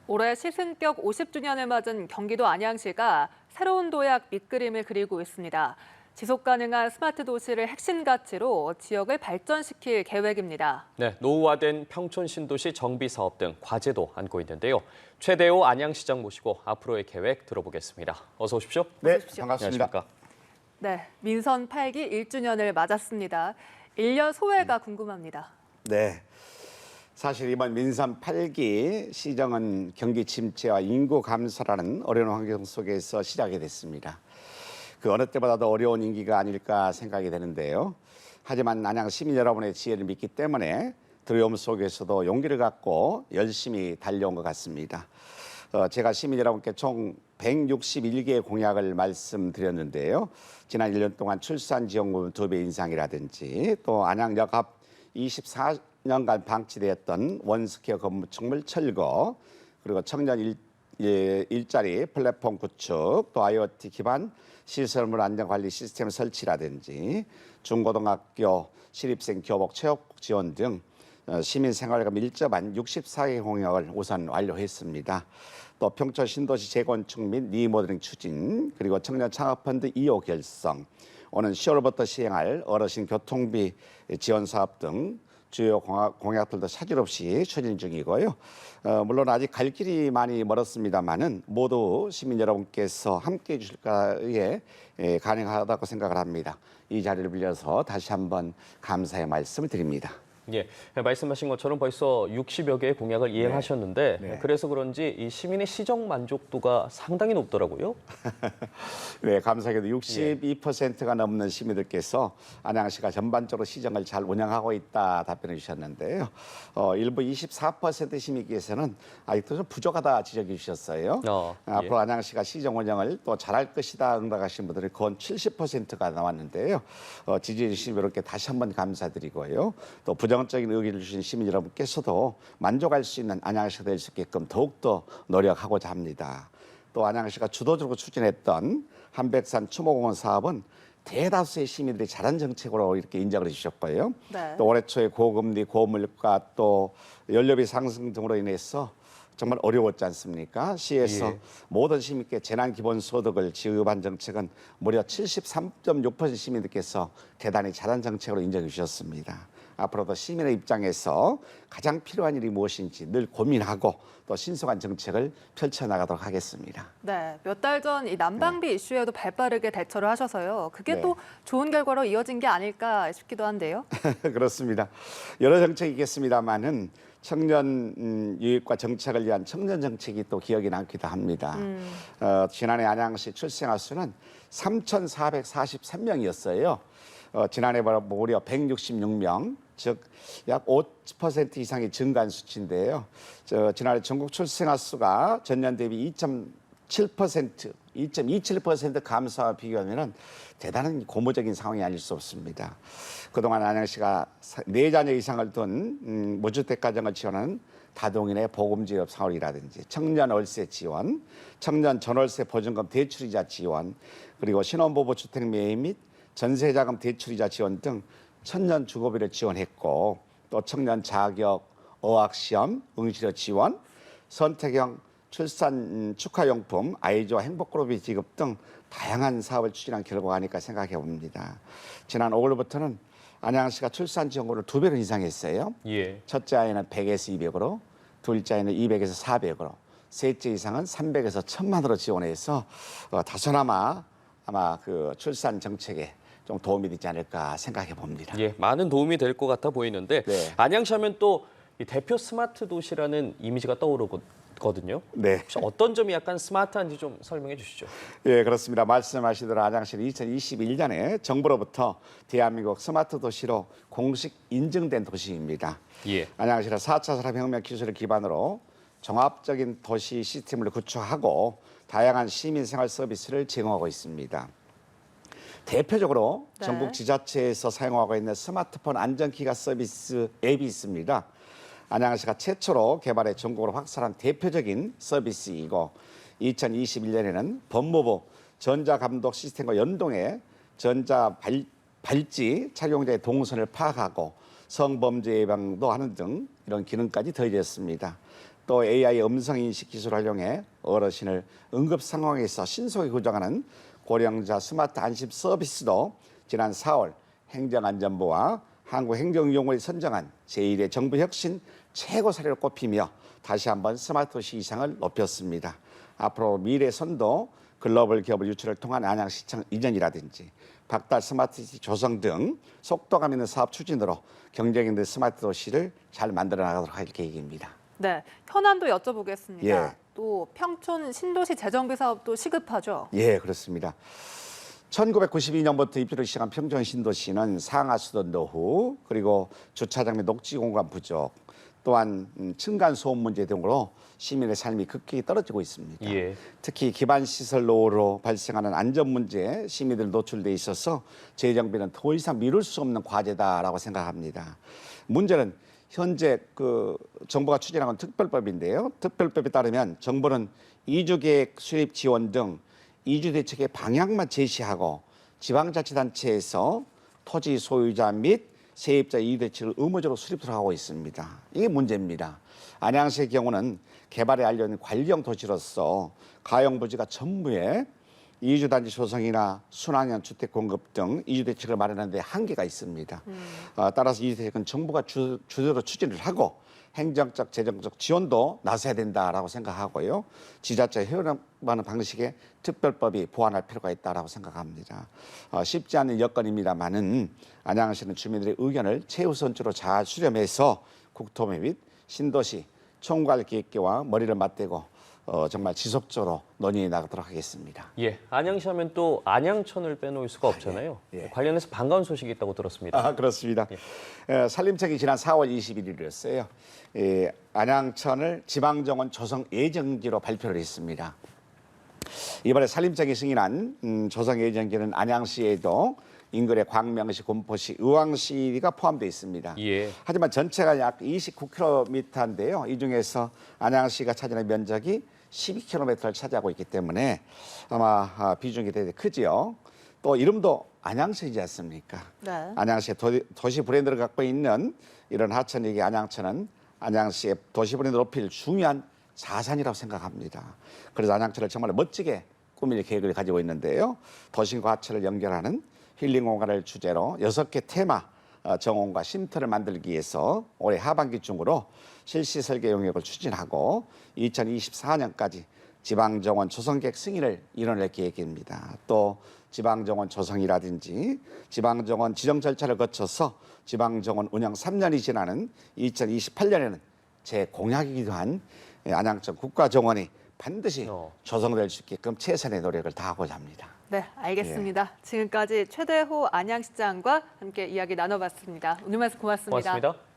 올해 시승격 50주년을 맞은 경기도 안양시가 새로운 도약 밑그림을 그리고 있습니다. 지속 가능한 스마트 도시를 핵심 가치로 지역을 발전시킬 계획입니다. 네, 노후화된 평촌 신도시 정비 사업 등 과제도 안고 있는데요. 최대호 안양시장 모시고 앞으로의 계획 들어보겠습니다. 어서 오십시오. 네, 어서 오십시오. 반갑습니다. 안녕하십니까. 네, 민선 8기 1주년을 맞았습니다. 1년 소회가 궁금합니다. 네. 사실 이번 민선 8기 시정은 경기 침체와 인구 감소라는 어려운 환경 속에서 시작이 됐습니다. 그 어느 때보다도 어려운 임기가 아닐까 생각이 되는데요. 하지만 안양 시민 여러분의 지혜를 믿기 때문에 두려움 속에서도 용기를 갖고 열심히 달려온 것 같습니다. 제가 시민 여러분께 총 161개의 공약을 말씀드렸는데요. 지난 1년 동안 출산 지원금 2배 인상이라든지 또 안양역 앞 24년간 방치되었던 원스퀘어 건물 철거, 그리고 청년 일자리 플랫폼 구축, 또 IoT 기반 시설물 안전관리 시스템 설치라든지 중고등학교 신입생 교복 체육 지원 등 시민 생활과 밀접한 64개 공약을 우선 완료했습니다. 또 평촌 신도시 재건축 및 리모델링 추진, 그리고 청년 창업펀드 2호 결성, 오는 10월부터 시행할 어르신 교통비 지원 사업 등 주요 공약들도 차질 없이 추진 중이고요. 물론 아직 갈 길이 많이 멀었습니다만은 모두 시민 여러분께서 함께해 주실 거에 가능하다고 생각을 합니다. 이 자리를 빌려서 다시 한번 감사의 말씀을 드립니다. 예, 말씀하신 것처럼 벌써 60여 개의 공약을 이행하셨는데 네. 그래서 그런지 이 시민의 시정 만족도가 상당히 높더라고요. 네, 감사하게도 62%가 넘는 시민들께서 안양시가 전반적으로 시정을 잘 운영하고 있다 답변해 주셨는데요. 일부 24% 시민께서는 아직도 좀 부족하다 지적해 주셨어요. 앞으로 안양시가 시정 운영을 또 잘할 것이다 응답하신 분들이 거의 70%가 나왔는데요. 지지해 주신 여러분께 다시 한번 감사드리고요. 또 부정적인 의견을 주신 시민 여러분께서도 만족할 수 있는 안양시가 될 수 있게끔 더욱더 노력하고자 합니다. 또 안양시가 주도적으로 추진했던 한백산 추모공원 사업은 대다수의 시민들이 잘한 정책으로 이렇게 인정을 해주셨고요. 네. 또 올해 초에 고금리, 고물가, 또 연료비 상승 등으로 인해서 정말 어려웠지 않습니까? 시에서 모든 시민께 재난기본소득을 지급한 정책은 무려 73.6% 시민들께서 대단히 잘한 정책으로 인정해 주셨습니다. 앞으로도 시민의 입장에서 가장 필요한 일이 무엇인지 늘 고민하고 또 신속한 정책을 펼쳐나가도록 하겠습니다. 네, 몇 달 전 이 난방비 이슈에도 발빠르게 대처를 하셔서요. 그게 네. 또 좋은 결과로 이어진 게 아닐까 싶기도 한데요. 그렇습니다. 여러 정책이 있겠습니다만은 청년 유입과 정책을 위한 청년 정책이 또 기억이 남기도 합니다. 지난해 안양시 출생아 수는 3,443명이었어요. 지난해 무려 166명, 즉 약 5% 이상이 증가한 수치인데요. 지난해 전국 출생아 수가 전년 대비 2.27% 감소와 비교하면 대단한 고무적인 상황이 아닐 수 없습니다. 그동안 안양시가 4자녀 이상을 둔 무주택 가정을 지원하는 다동인의 보금지급 사업이라든지 청년 월세 지원, 청년 전월세 보증금 대출이자 지원, 그리고 신혼부부 주택 매입 및 전세자금 대출이자 지원 등 청년 주거비를 지원했고, 또 청년 자격 어학시험 응시료 지원, 선택형 출산 축하용품, 아이조와 행복그룹이 지급 등 다양한 사업을 추진한 결과가 아닐까 생각해 봅니다. 지난 5월부터는 안양시가 출산 지원금을 2배로 인상했어요. 첫째 아이는 100에서 200으로, 둘째 아이는 200에서 400으로, 셋째 이상은 300에서 1000만으로 지원해서 다소나마 아마 그 출산 정책에 좀 도움이 되지 않을까 생각해 봅니다. 예, 많은 도움이 될 것 같아 보이는데 네. 안양시 하면 또 이 대표 스마트 도시라는 이미지가 떠오르거든요. 네. 혹시 어떤 점이 약간 스마트한지 좀 설명해 주시죠. 예, 그렇습니다. 말씀하시대로 안양시는 2021년에 정부로부터 대한민국 스마트 도시로 공식 인증된 도시입니다. 안양시는 4차 산업혁명 기술을 기반으로 종합적인 도시 시스템을 구축하고 다양한 시민생활 서비스를 제공하고 있습니다. 대표적으로 네. 전국 지자체에서 사용하고 있는 스마트폰 안전기가 서비스 앱이 있습니다. 안양시가 최초로 개발해 전국으로 확산한 대표적인 서비스이고 2021년에는 법무부 전자감독 시스템과 연동해 발찌 착용자의 동선을 파악하고 성범죄 예방도 하는 등 이런 기능까지 더해졌습니다. 또 AI 음성 인식 기술을 활용해 어르신을 응급 상황에서 신속히 구조하는 고령자 스마트 안심 서비스도 지난 4월 행정안전부와 한국행정연구원이 선정한 제1회 정부 혁신 최고 사례로 꼽히며 다시 한번 스마트 도시 이상을 높였습니다. 앞으로 미래선도 글로벌 기업을 유치를 통한 안양시청 이전이라든지 박달 스마트시티 조성 등 속도감 있는 사업 추진으로 경쟁 있는 스마트 도시를 잘 만들어 나가도록 할 계획입니다. 네, 현안도 여쭤보겠습니다. 예. 또 평촌 신도시 재정비 사업도 시급하죠? 예, 그렇습니다. 1992년부터 입주를 시작한 평촌 신도시는 상하수도 노후, 그리고 주차장 및 녹지 공간 부족, 또한 층간 소음 문제 등으로 시민의 삶이 급격히 떨어지고 있습니다. 예. 특히 기반 시설 노후로 발생하는 안전 문제에 시민들 노출돼 있어서 재정비는 더 이상 미룰 수 없는 과제다라고 생각합니다. 문제는 현재 정부가 추진하는 특별법인데요. 특별법에 따르면 정부는 이주계획 수립 지원 등 이주 대책의 방향만 제시하고 지방자치단체에서 토지 소유자 및 세입자 이주 대책을 의무적으로 수립하도록 하고 있습니다. 이게 문제입니다. 안양시의 경우는 개발에 알려진 관리형 도시로서 가용부지가 전부에 이주단지 조성이나 순환형 주택 공급 등 이주 대책을 마련하는 데 한계가 있습니다. 따라서 이주 대책은 정부가 주도로 추진을 하고 행정적, 재정적 지원도 나서야 된다라고 생각하고요. 지자체 협력하는 방식의 특별법이 보완할 필요가 있다라고 생각합니다. 쉽지 않은 여건입니다만은 안양시는 주민들의 의견을 최우선적으로 잘 수렴해서 국토부 및 신도시 총괄 계획계와 머리를 맞대고 정말 지속적으로 논의해 나가도록 하겠습니다. 예, 안양시 하면 또 안양천을 빼놓을 수가 없잖아요. 예. 관련해서 반가운 소식이 있다고 들었습니다. 그렇습니다. 산림청이 지난 4월 21일이었어요. 안양천을 지방정원 조성 예정지로 발표를 했습니다. 이번에 산림청이 승인한 조성 예정지는 안양시에도 인근의 광명시, 곰포시, 의왕시가 포함되어 있습니다. 예. 하지만 전체가 약 29km인데요. 이 중에서 안양시가 차지하는 면적이 12km를 차지하고 있기 때문에 아마 비중이 되게 크지요. 또 이름도 안양천이지 않습니까? 네. 안양시의 도시 브랜드를 갖고 있는 이런 하천이기 안양천은 안양시의 도시 브랜드 높일 중요한 자산이라고 생각합니다. 그래서 안양천을 정말 멋지게 꾸밀 계획을 가지고 있는데요. 도심과 하천을 연결하는 힐링 공간을 주제로 6개 테마 정원과 쉼터를 만들기 위해서 올해 하반기 중으로 실시 설계 용역을 추진하고 2024년까지 지방정원 조성계획 승인을 이뤄낼 계획입니다. 또 지방정원 조성이라든지 지방정원 지정 절차를 거쳐서 지방정원 운영 3년이 지나는 2028년에는 제 공약이기도 한 안양천 국가정원이 반드시 조성될 수 있게끔 최선의 노력을 다하고자 합니다. 네, 알겠습니다. 지금까지 최대호 안양시장과 함께 이야기 나눠봤습니다. 오늘 말씀 고맙습니다. 고맙습니다.